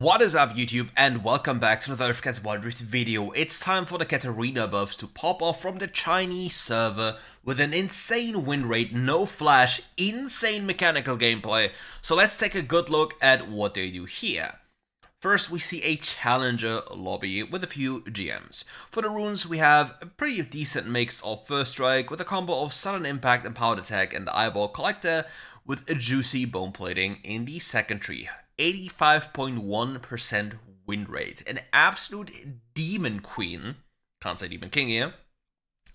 What is up YouTube, and welcome back to another WildRift video. It's time for the KATARINA buffs to pop off from the Chinese server with an insane win rate, no flash, insane mechanical gameplay. So let's take a good look at what they do here. First, we see a challenger lobby with a few GMs. For the runes, we have a pretty decent mix of First Strike with a combo of Sudden Impact and Powered Attack, and the Eyeball Collector with a juicy bone plating in the second tree. 85.1% win rate. An absolute demon queen. Can't say demon king here.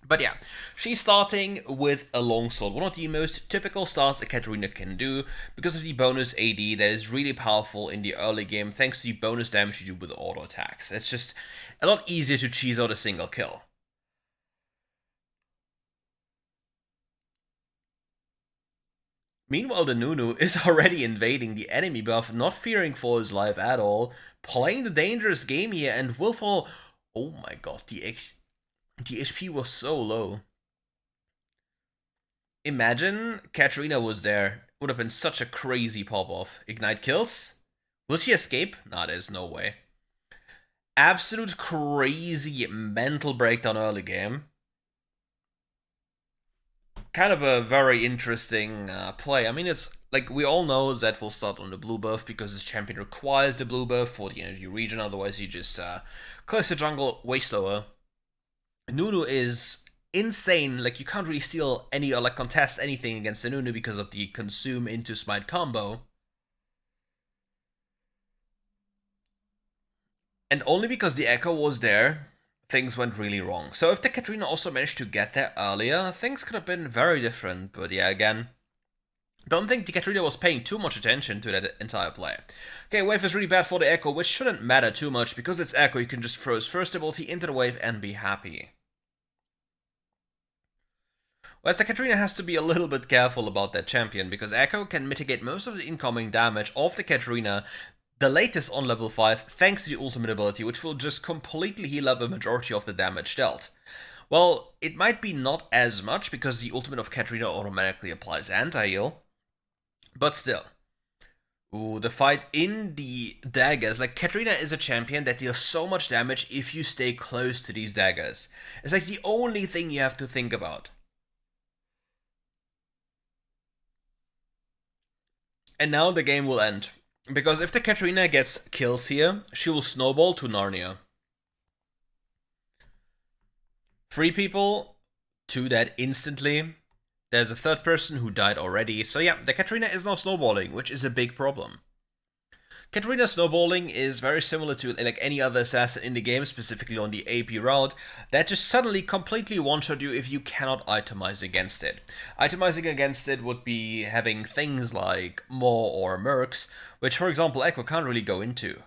But yeah, she's starting with a longsword, one of the most typical starts a KATARINA can do because of the bonus AD that is really powerful in the early game thanks to the bonus damage you do with auto attacks. It's just a lot easier to cheese out a single kill. Meanwhile, the Nunu is already invading the enemy buff, not fearing for his life at all, playing the dangerous game here, and will fall. Oh my god, the HP was so low. Imagine KATARINA was there. Would have been such a crazy pop-off. Ignite kills? Will she escape? Nah, there's no way. Absolute crazy mental breakdown early game. Kind of a very interesting play. I mean, it's like we all know Zed will start on the blue buff because his champion requires the blue buff for the energy regen, otherwise he just clears the jungle way slower. Nunu is insane, like you can't really steal any or like contest anything against the Nunu because of the consume into smite combo. And only because the echo was there, things went really wrong. So if the KATARINA also managed to get there earlier, things could have been very different. But yeah, again, don't think the KATARINA was paying too much attention to that entire play. Okay, wave is really bad for the echo, which shouldn't matter too much because it's echo, you can just throw his first ability into the wave and be happy. Whereas the KATARINA has to be a little bit careful about that champion, because Echo can mitigate most of the incoming damage of the KATARINA, the latest on level 5, thanks to the ultimate ability, which will just completely heal up a majority of the damage dealt. Well, it might be not as much, because the ultimate of KATARINA automatically applies anti-heal, but still. Ooh, the fight in the daggers. Like, KATARINA is a champion that deals so much damage if you stay close to these daggers. It's like the only thing you have to think about. And now the game will end. Because if the KATARINA gets kills here, she will snowball to Narnia. 3 people, 2 dead instantly. There's a third person who died already. So yeah, the KATARINA is now snowballing, which is a big problem. KATARINA snowballing is very similar to like any other assassin in the game, specifically on the AP route, that just suddenly completely one-shot you if you cannot itemize against it. Itemizing against it would be having things like Maw or Mercs, which for example Echo can't really go into.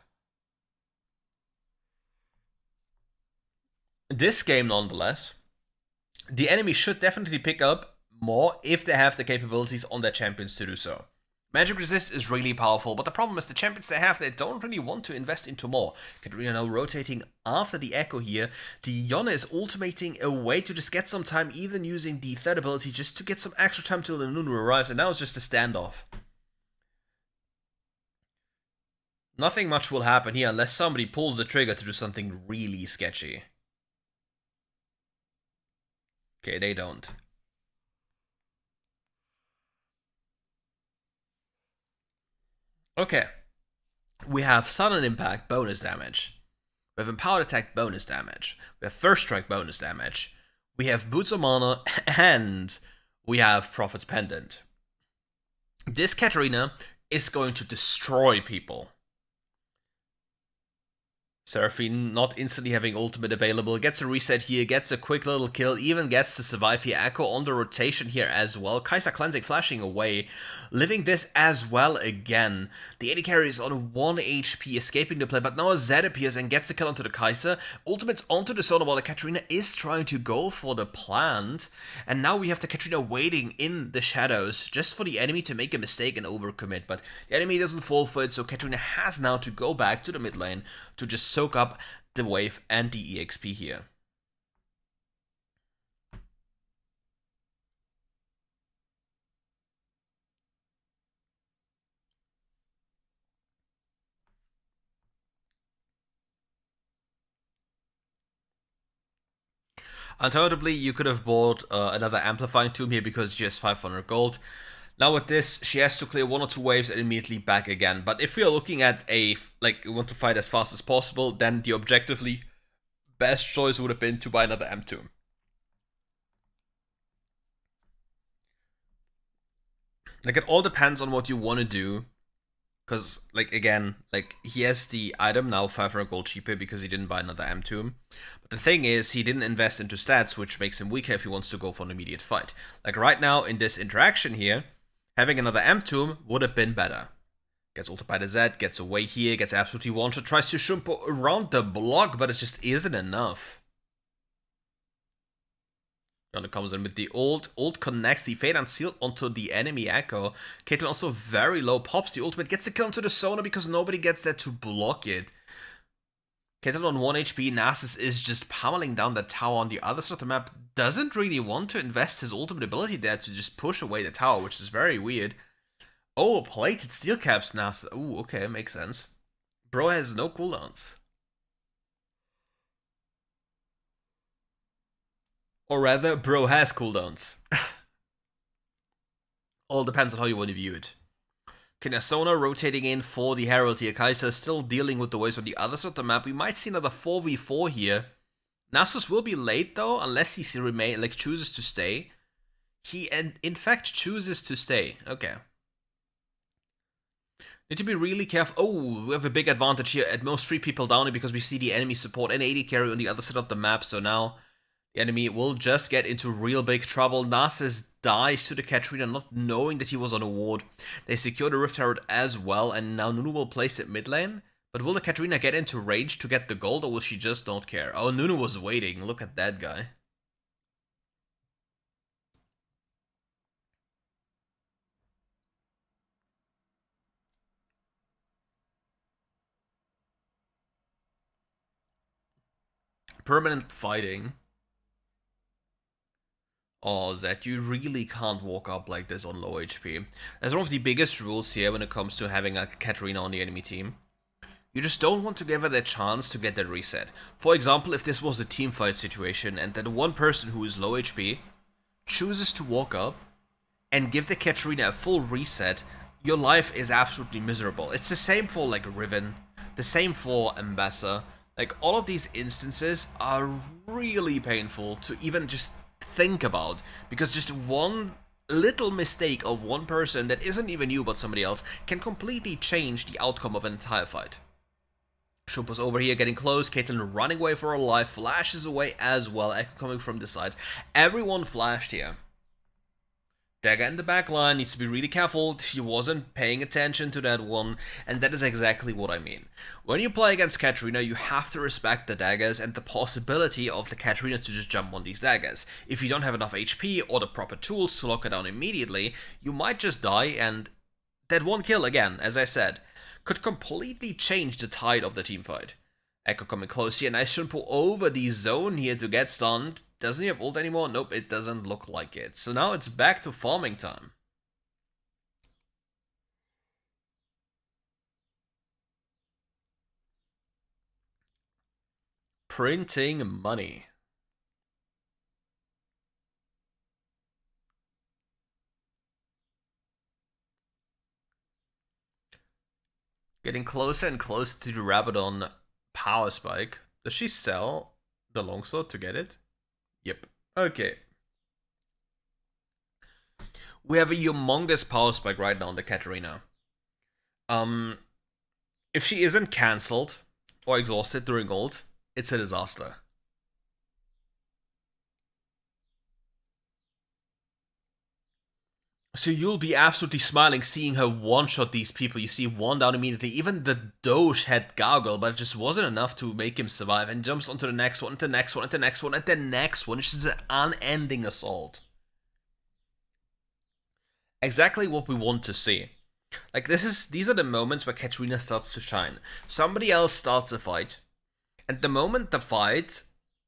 This game nonetheless, the enemy should definitely pick up Maw if they have the capabilities on their champions to do so. Magic Resist is really powerful, but the problem is the champions they have, they don't really want to invest into more. KATARINA now rotating after the Echo here. The Yone is ultimating a way to just get some time, even using the third ability just to get some extra time till the Nunu arrives, and now it's just a standoff. Nothing much will happen here unless somebody pulls the trigger to do something really sketchy. Okay, they don't. Okay. We have Sudden Impact bonus damage. We have Empowered Attack bonus damage. We have First Strike bonus damage. We have Boots of Mana, and we have Prophet's Pendant. This KATARINA is going to destroy people. Seraphine not instantly having ultimate available, gets a reset here, gets a quick little kill, even gets to survive here. Echo on the rotation here as well. Kai'Sa cleansing flashing away, living this as well again. The AD carry is on 1 HP, escaping the play, but now a Zed appears and gets the kill onto the Kai'Sa. Ultimates onto the Soda while the KATARINA is trying to go for the plant. And now we have the KATARINA waiting in the shadows just for the enemy to make a mistake and overcommit. But the enemy doesn't fall for it, so KATARINA has now to go back to the mid lane to just soak up the wave and the EXP here. Undoubtedly, you could have bought another amplifying tomb here because she has 500 gold. Now with this, she has to clear 1 or 2 waves and immediately back again. But if we are looking at like, we want to fight as fast as possible, then the objectively best choice would have been to buy another M tomb. Like, it all depends on what you want to do. Because, like, again, like, he has the item now 500 gold cheaper because he didn't buy another M tomb. But the thing is, he didn't invest into stats, which makes him weaker if he wants to go for an immediate fight. Like, right now, in this interaction here, having another M tomb would have been better. Gets ulted by the Z, gets away here, gets absolutely one-shot, tries to Shumpo around the block, but it just isn't enough. Yonder comes in with the ult connects the Fade and Seal onto the enemy Echo. Caitlyn also very low, pops the ultimate, gets the kill onto the Sona because nobody gets there to block it. Caitlyn on 1 HP, Nasus is just pummeling down the tower on the other side of the map. Doesn't really want to invest his ultimate ability there to just push away the tower, which is very weird. Oh, plated steel caps Nasus. Ooh, okay, makes sense. Bro has no cooldowns. Or rather, bro has cooldowns. All depends on how you want to view it. Sona rotating in for the Herald here. Kai'Sa still dealing with the waves on the other side of the map. We might see another 4v4 here. Nasus will be late though, unless he chooses to stay. He in fact chooses to stay. Okay. Need to be really careful. Oh, we have a big advantage here. At most 3 people down because we see the enemy support and AD carry on the other side of the map. So now the enemy will just get into real big trouble. Nasus dies to the Katarina, not knowing that he was on a ward. They secure the Rift Herald as well, and now Nunu will place it mid lane. But will the Katarina get into rage to get the gold, or will she just not care? Oh, Nunu was waiting. Look at that guy. Permanent fighting. Oh, Zed, you really can't walk up like this on low HP. That's one of the biggest rules here when it comes to having a Katarina on the enemy team. You just don't want to give her the chance to get that reset. For example, if this was a team fight situation and that one person who is low HP chooses to walk up and give the Katarina a full reset, your life is absolutely miserable. It's the same for like Riven, the same for Ambassa. Like, all of these instances are really painful to even just think about, because just one little mistake of one person that isn't even you but somebody else can completely change the outcome of an entire fight. Shumpo's over here getting close, Caitlyn running away for her life, flashes away as well, Echo coming from the sides. Everyone flashed here. Dagger in the back line, needs to be really careful. She wasn't paying attention to that one, and that is exactly what I mean. When you play against Katarina, you have to respect the daggers and the possibility of the Katarina to just jump on these daggers. If you don't have enough HP or the proper tools to lock her down immediately, you might just die, and that one kill, again, as I said, could completely change the tide of the teamfight. Echo coming close here, nice Shumpo over the zone here to get stunned. Doesn't he have ult anymore? Nope, it doesn't look like it. So now it's back to farming time. Printing money. Getting closer and closer to the Rabadon power spike. Does she sell the longsword to get it? Yep. Okay. We have a humongous power spike right now on the Katarina. If she isn't cancelled or exhausted during ult, it's a disaster. So you'll be absolutely smiling seeing her one-shot these people. You see one down immediately. Even the Doge had Gargle, but it just wasn't enough to make him survive. And jumps onto the next one, and the next one, and the next one, and the next one. It's just an unending assault. Exactly what we want to see. Like, these are the moments where Katarina starts to shine. Somebody else starts a fight, and the moment the fight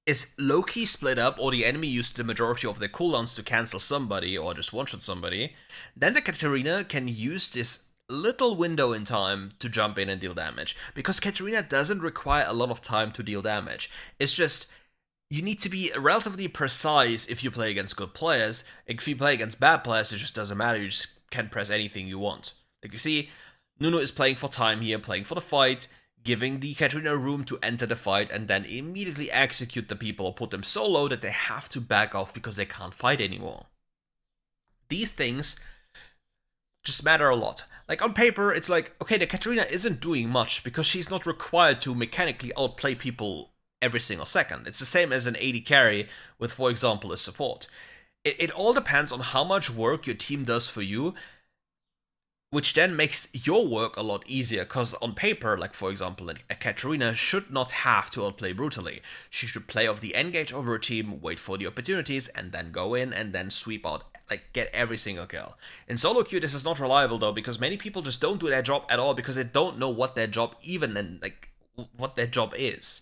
is low-key split up, or the enemy used the majority of their cooldowns to cancel somebody, or just one-shot somebody, then the Katarina can use this little window in time to jump in and deal damage. Because Katarina doesn't require a lot of time to deal damage. It's just, you need to be relatively precise if you play against good players. If you play against bad players, it just doesn't matter. You just can press anything you want. Like you see, Nuno is playing for time here, playing for the fight, giving the Katarina room to enter the fight, and then immediately execute the people or put them so low that they have to back off because they can't fight anymore. These things just matter a lot. Like on paper, it's like, okay, the Katarina isn't doing much because she's not required to mechanically outplay people every single second. It's the same as an AD carry with, for example, a support. It all depends on how much work your team does for you, which then makes your work a lot easier, because on paper, like for example, a Katarina should not have to outplay brutally. She should play off the engage over her team, wait for the opportunities, and then go in and then sweep out, like get every single kill. In solo queue, this is not reliable though, because many people just don't do their job at all because they don't know what their job even and like what their job is.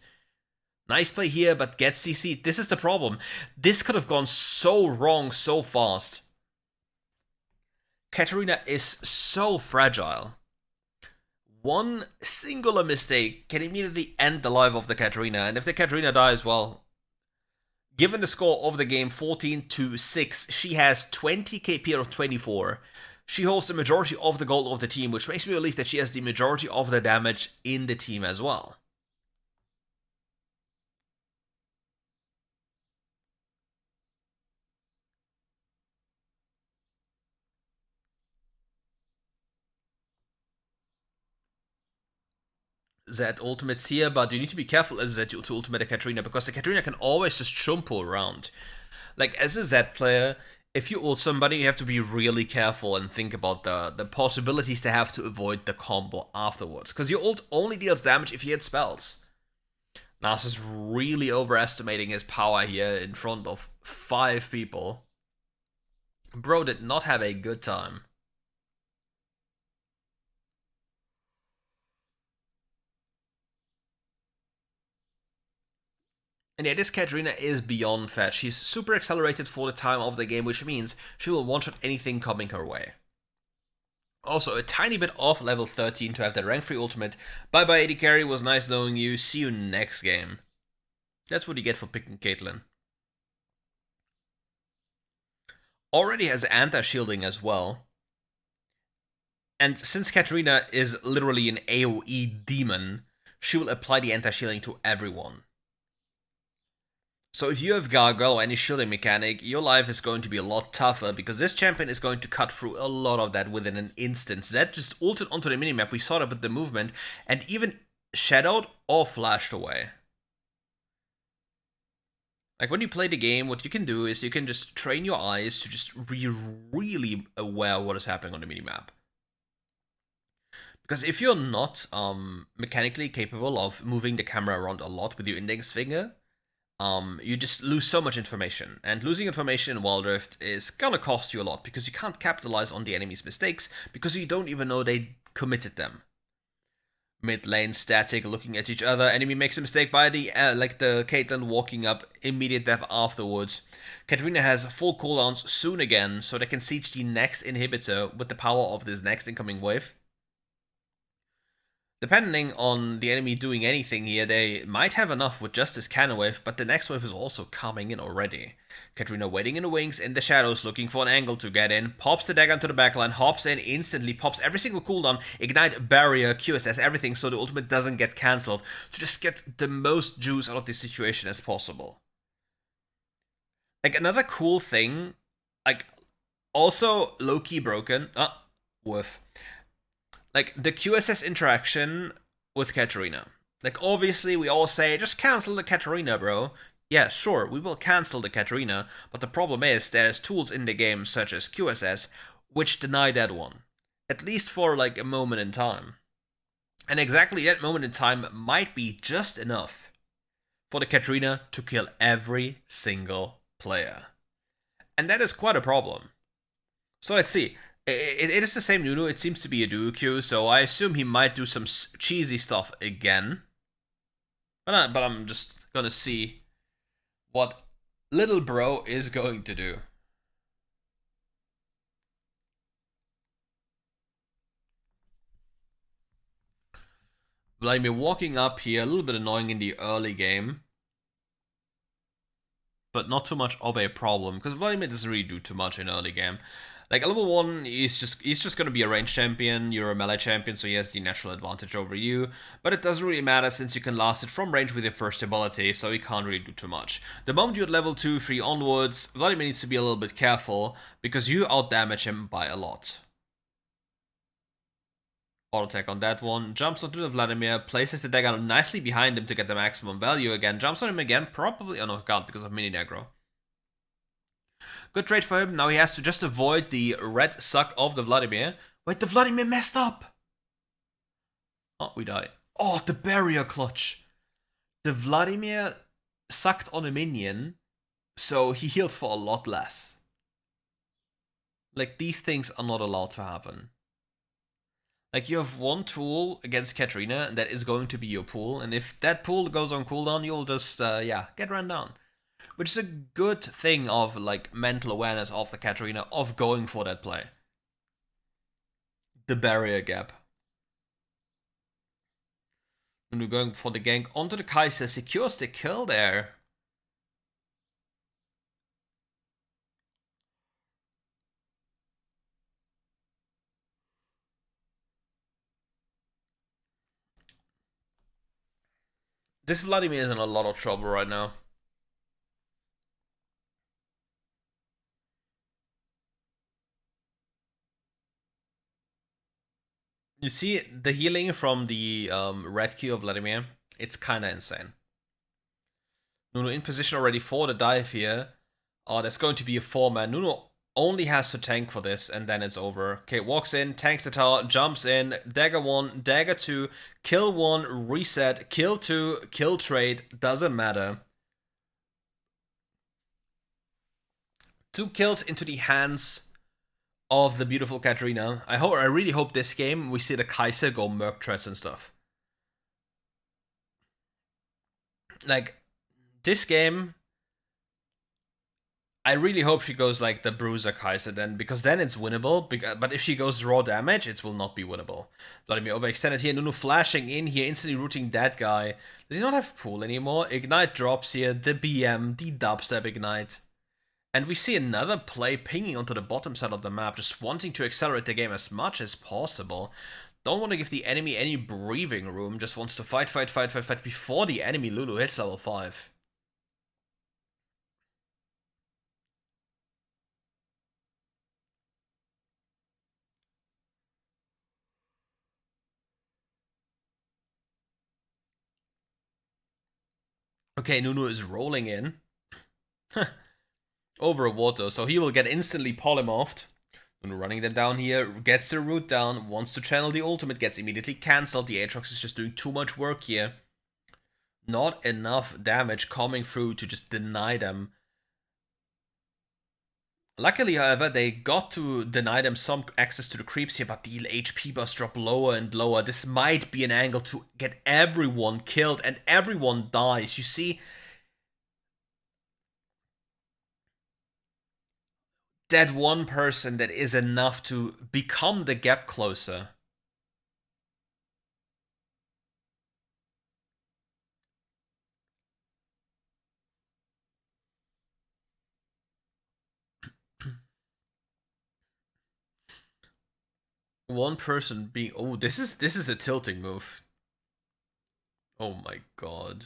Nice play here, but gets CC'd. This is the problem. This could have gone so wrong so fast. Katarina is so fragile. One singular mistake can immediately end the life of the Katarina, and if the Katarina dies, well, given the score of the game 14-6, she has 20 KP out of 24. She holds the majority of the gold of the team, which makes me believe that she has the majority of the damage in the team as well. Z ultimates here, but you need to be careful as Z to ultimate a Katarina, because the Katarina can always just jumpo around. Like, as a Z player, if you ult somebody, you have to be really careful and think about the possibilities they have to avoid the combo afterwards, because your ult only deals damage if you hit spells. Nas is really overestimating his power here in front of 5 people. Bro did not have a good time. And yeah, this Katarina is beyond fat. She's super accelerated for the time of the game, which means she will one-shot anything coming her way. Also, a tiny bit off level 13 to have that rank 3 ultimate. Bye bye AD carry, was nice knowing you, see you next game. That's what you get for picking Caitlyn. Already has anti-shielding as well. And since Katarina is literally an AoE demon, she will apply the anti-shielding to everyone. So if you have Gargoyle or any shielding mechanic, your life is going to be a lot tougher, because this champion is going to cut through a lot of that within an instant. Zed just ulted onto the minimap, we saw that with the movement, and even shadowed or flashed away. Like when you play the game, what you can do is you can just train your eyes to just be really aware of what is happening on the minimap. Because if you're not mechanically capable of moving the camera around a lot with your index finger, you just lose so much information, and losing information in WildRift is gonna cost you a lot, because you can't capitalize on the enemy's mistakes, because you don't even know they committed them. Mid lane static, looking at each other, enemy makes a mistake by the Caitlyn walking up, immediate death afterwards. Katarina has full cooldowns soon again, so they can siege the next inhibitor with the power of this next incoming wave. Depending on the enemy doing anything here, they might have enough with just this cannon wave, but the next wave is also coming in already. Katarina waiting in the wings, in the shadows, looking for an angle to get in, pops the dagger into the backline, hops in instantly, pops every single cooldown, ignite, barrier, QSS, everything, so the ultimate doesn't get cancelled, to just get the most juice out of this situation as possible. Like, another cool thing, like, also low-key broken, whiff. Like, the QSS interaction with Katarina. Like, obviously, we all say, just cancel the Katarina, bro. Yeah, sure, we will cancel the Katarina, but the problem is, there's tools in the game, such as QSS, which deny that one. At least for, like, a moment in time. And exactly that moment in time might be just enough for the Katarina to kill every single player. And that is quite a problem. So let's see. It is the same Nuno, it seems to be a duo queue, so I assume he might do some cheesy stuff again. But I'm just gonna see what little bro is going to do. Vladimir walking up here, a little bit annoying in the early game. but not too much of a problem, because Vladimir doesn't really do too much in early game. Like, level 1, he's just gonna be a range champion, you're a melee champion, so he has the natural advantage over you, but it doesn't really matter since you can last it from range with your first ability, so he can't really do too much. The moment you're at level 2, 3 onwards, Vladimir needs to be a little bit careful, because you outdamage him by a lot. Auto attack on that one, jumps onto the Vladimir, places the dagger nicely behind him to get the maximum value again, jumps on him again, probably, oh no, can't because of mini aggro. Good trade for him. Now he has to just avoid the red suck of the Vladimir. Wait, the Vladimir messed up. Oh, we die. Oh, the barrier clutch. The Vladimir sucked on a minion, so he healed for a lot less. Like, these things are not allowed to happen. Like, you have one tool against KATARINA, and that is going to be your pool, and if that pool goes on cooldown, you'll just, get run down. Which is a good thing of, like, mental awareness of the KATARINA, of going for that play. The barrier gap. And we're going for the gank onto the Kaiser, secures the kill there. This Vladimir is in a lot of trouble right now. You see, the healing from the red Q of Vladimir, it's kinda insane. Nuno in position already for the dive here. Oh, there's going to be a 4-man. Nuno only has to tank for this, and then it's over. Okay, walks in, tanks the tower, jumps in, dagger 1, dagger 2, kill 1, reset, kill 2, kill trade, doesn't matter. 2 kills into the hands of the beautiful KATARINA. I really hope this game we see the Kaiser go merc threats and stuff. Like, this game, I really hope she goes like the Bruiser Kaiser then, because then it's winnable, but if she goes raw damage, it will not be winnable. Vladimir overextended here, Nuno flashing in here, instantly rooting that guy. Does he not have pool anymore? Ignite drops here, the BM, the dubstep ignite. And we see another play pinging onto the bottom side of the map, just wanting to accelerate the game as much as possible. Don't want to give the enemy any breathing room, just wants to fight before the enemy Lulu hits level 5. Okay, Nunu is rolling in. Over a water, so he will get instantly polymorphed. Nunu running them down here, gets the root down, wants to channel the ultimate, gets immediately cancelled. The Aatrox is just doing too much work here. Not enough damage coming through to just deny them. Luckily, however, they got to deny them some access to the creeps here, but the HP bars drop lower and lower. This might be an angle to get everyone killed, and everyone dies. You see, that one person that is enough to become the gap closer. One person being, oh, this is a tilting move. Oh my god.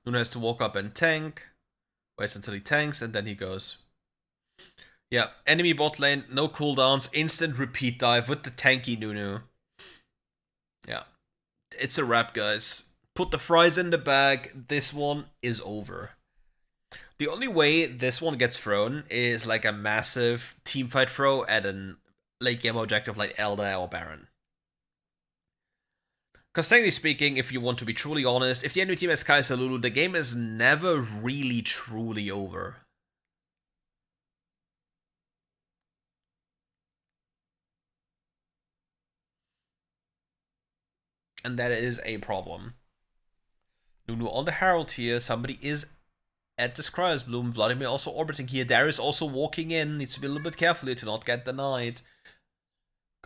Nuno has to walk up and tank. Waits until he tanks, and then he goes. Yeah, enemy bot lane, no cooldowns, instant repeat dive with the tanky Nunu. Yeah, it's a wrap, guys. Put the fries in the bag. This one is over. The only way this one gets thrown is like a massive teamfight throw at a late game objective like Elder or Baron. Because technically speaking, if you want to be truly honest, if the enemy team has Kaiser Lulu, the game is never really truly over. And that is a problem. Nunu on the Herald here, somebody is at the Scryer's Bloom, Vladimir also orbiting here, Darius also walking in, needs to be a little bit careful here to not get denied.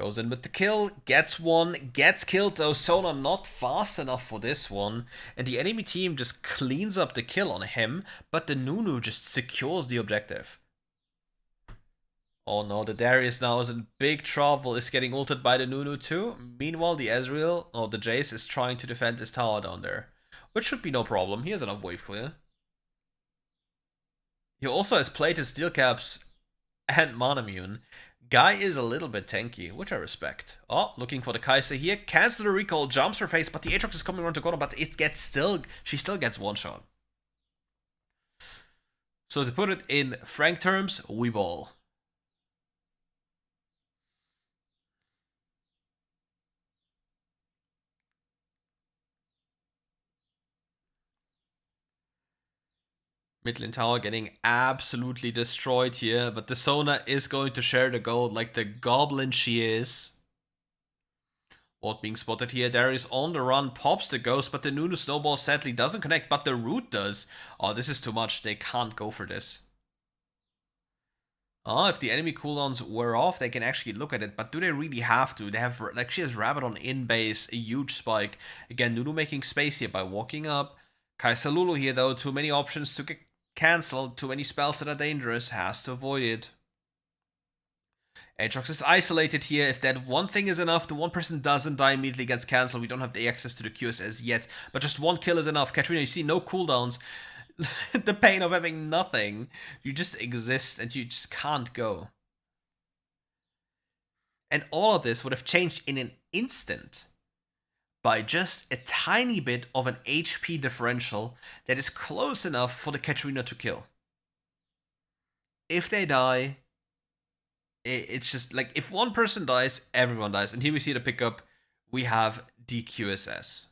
Goes in with the kill, gets one, gets killed though. Sona not fast enough for this one. And the enemy team just cleans up the kill on him, but the Nunu just secures the objective. Oh no, the Darius now is in big trouble, is getting ulted by the Nunu too. Meanwhile, the Ezreal, or the Jace, is trying to defend his tower down there. Which should be no problem, he has enough wave clear. He also has plated steel caps and Manamune. Guy is a little bit tanky, which I respect. Oh, looking for the Kai'Sa here. Cancel the recall, jumps her face, but the Aatrox is coming around to Gordon, but she still gets one shot. So to put it in frank terms, we ball. Mid lane tower getting absolutely destroyed here, but the Sona is going to share the gold like the goblin she is. Ward being spotted here, Darius on the run, pops the ghost, but the Nunu snowball sadly doesn't connect, but the root does. Oh, this is too much, they can't go for this. Oh, if the enemy cooldowns were off, they can actually look at it, but do they really have to? They have, like, she has Rabadon in base, a huge spike. Again, Nunu making space here by walking up. Kai'Sa Lulu here though, too many options to cancel, too many spells that are dangerous, has to avoid it. Aatrox is isolated here. If that one thing is enough, the one person doesn't die, immediately gets cancelled. We don't have the access to the QSS yet, but just one kill is enough. Katarina, you see no cooldowns. The pain of having nothing. You just exist and you just can't go. And all of this would have changed in an instant by just a tiny bit of an HP differential that is close enough for the Katarina to kill. If they die, it's just like, if one person dies, everyone dies. And here we see the pickup, we have DQSS.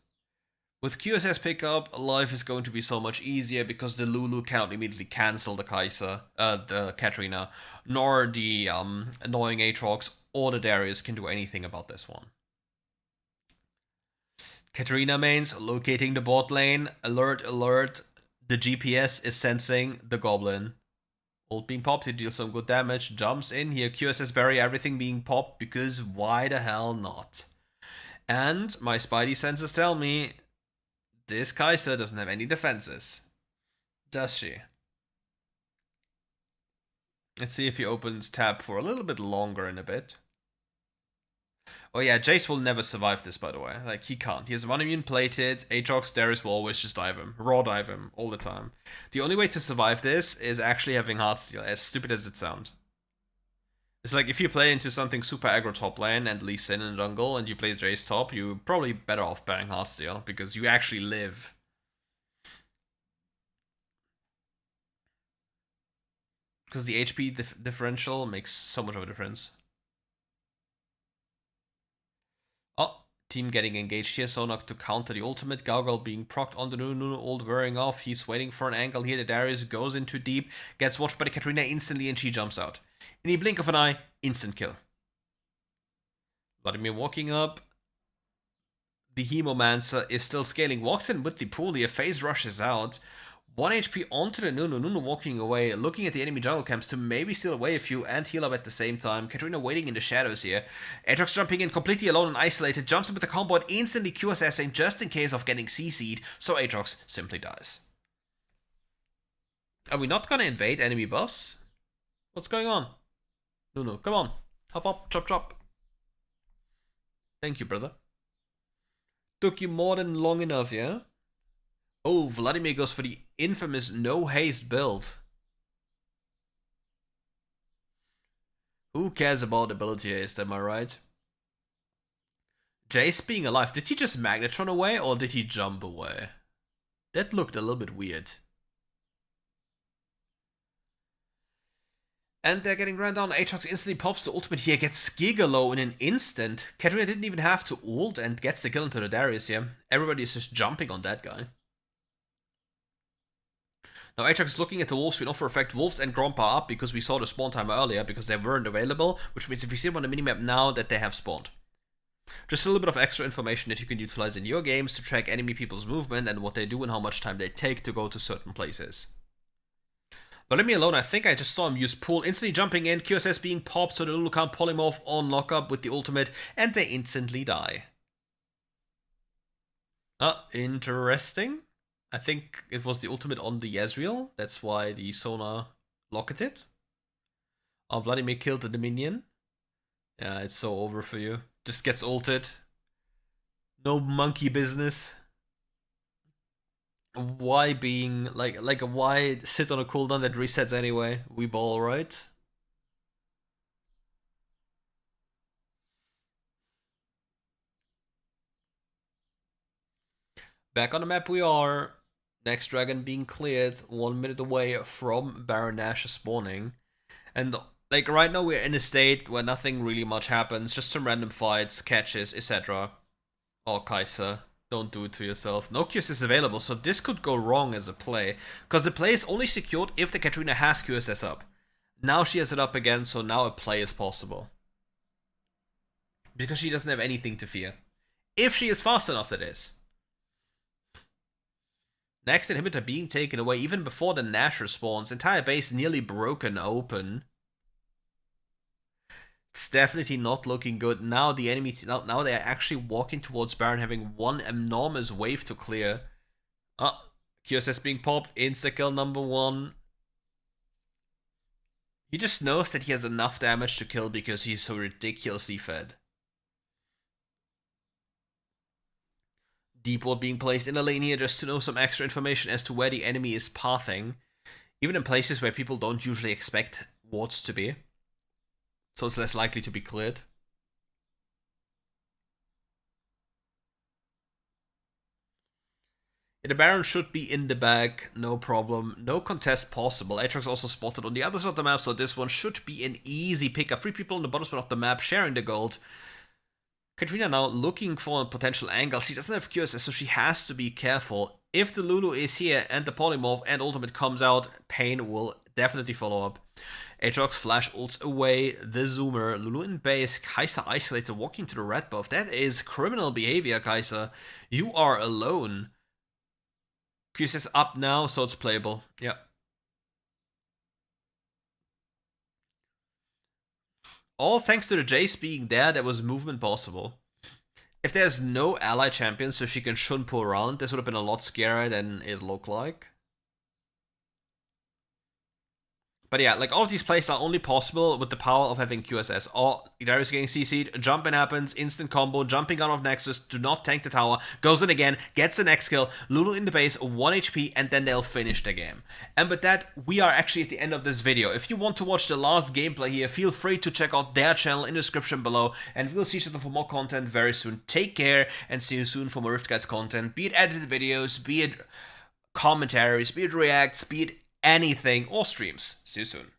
With QSS pickup, life is going to be so much easier because the Lulu cannot immediately cancel the the Katarina, nor the annoying Aatrox or the Darius can do anything about this one. Katarina mains locating the bot lane. Alert, alert. The GPS is sensing the goblin. Ult being popped, he deals some good damage. Jumps in here. QSS barrier, everything being popped because why the hell not? And my spidey senses tell me this Kai'Sa doesn't have any defenses. Does she? Let's see if he opens tab for a little bit longer in a bit. Oh yeah, Jace will never survive this, by the way. Like, he can't. He has one immune plated. Aatrox, Darius will always just dive him. Raw dive him all the time. The only way to survive this is actually having Heartsteel, as stupid as it sounds. It's like, if you play into something super aggro top lane and Lee Sin in the jungle and you play Jace top, you're probably better off banning Heartsteel, because you actually live. Because the HP differential makes so much of a difference. Oh, team getting engaged here. Sonak to counter the ultimate. Gargle being procced on the Nunu ult wearing off. He's waiting for an angle here. The Darius goes in too deep. Gets watched by the Katarina instantly and she jumps out. In the blink of an eye, instant kill. Vladimir walking up. The Hemomancer is still scaling. Walks in with the pool. The phase rushes out. 1 HP onto the Nunu. Nunu walking away, looking at the enemy jungle camps to maybe steal away a few and heal up at the same time. Katarina waiting in the shadows here. Aatrox jumping in completely alone and isolated. Jumps in with the combo and instantly QSSing just in case of getting CC'd. So Aatrox simply dies. Are we not gonna invade enemy buffs? What's going on? Nunu, come on. Hop up, chop chop. Thank you, brother. Took you more than long enough, yeah? Oh, Vladimir goes for the infamous no haste build. Who cares about ability haste, am I right? Jace being alive, did he just Magnetron away or did he jump away? That looked a little bit weird. And they're getting ran down. Aatrox instantly pops the ultimate here, gets Gigalow in an instant. Katarina didn't even have to ult and gets the kill into the Darius here. Everybody is just jumping on that guy. Now Aatrox is looking at the wolves. We know for a fact wolves and Grompa are up because we saw the spawn time earlier because they weren't available, which means if we see them on the minimap now that they have spawned. Just a little bit of extra information that you can utilize in your games to track enemy people's movement and what they do and how much time they take to go to certain places. But leave me alone, I think I just saw him use pull, instantly jumping in, QSS being popped, so the Lulu can't polymorph on lockup with the ultimate, and they instantly die. Interesting. I think it was the ultimate on the Ezreal, that's why the Sona locketed. Vladimir killed the Dominion. Yeah, it's so over for you. Just gets ulted. No monkey business. Why being like why sit on a cooldown that resets anyway? We ball, right? Back on the map we are. Next dragon being cleared, 1 minute away from Baron Nash spawning. And like right now we're in a state where nothing really much happens, just some random fights, catches, etc. Oh, Kai'Sa, don't do it to yourself. No QSS is available, so this could go wrong as a play. Because the play is only secured if the Katarina has QSS up. Now she has it up again, so now a play is possible. Because she doesn't have anything to fear. If she is fast enough, that is. Next inhibitor being taken away even before the Nash spawns. Entire base nearly broken open. It's definitely not looking good. Now the enemy, now they are actually walking towards Baron, having one enormous wave to clear. QSS being popped, insta-kill number 1. He just knows that he has enough damage to kill because he's so ridiculously fed. Deep ward being placed in a lane here just to know some extra information as to where the enemy is pathing. Even in places where people don't usually expect wards to be. So it's less likely to be cleared. The Baron should be in the bag, no problem. No contest possible. Aatrox also spotted on the other side of the map, so this one should be an easy pickup. 3 people on the bottom spot of the map sharing the gold. Katarina now looking for a potential angle. She doesn't have QSS, so she has to be careful. If the Lulu is here and the polymorph and ultimate comes out, pain will definitely follow up. Aatrox flash ults away the Zoomer. Lulu in base. Kai'Sa isolated, walking to the red buff. That is criminal behavior, Kai'Sa. You are alone. QSS up now, so it's playable. Yeah. All thanks to the Jace being there, there was movement possible. If there's no ally champion so she can shunpo around, this would have been a lot scarier than it looked like. But yeah, like all of these plays are only possible with the power of having QSS. Darius getting CC'd, jump in happens, instant combo, jumping out of Nexus, do not tank the tower, goes in again, gets the next kill, Lulu in the base, 1 HP, and then they'll finish the game. And with that, we are actually at the end of this video. If you want to watch the last gameplay here, feel free to check out their channel in the description below, and we'll see each other for more content very soon. Take care, and see you soon for more RiftGuides content, be it edited videos, be it commentaries, be it reacts, be it anything, or streams. See you soon.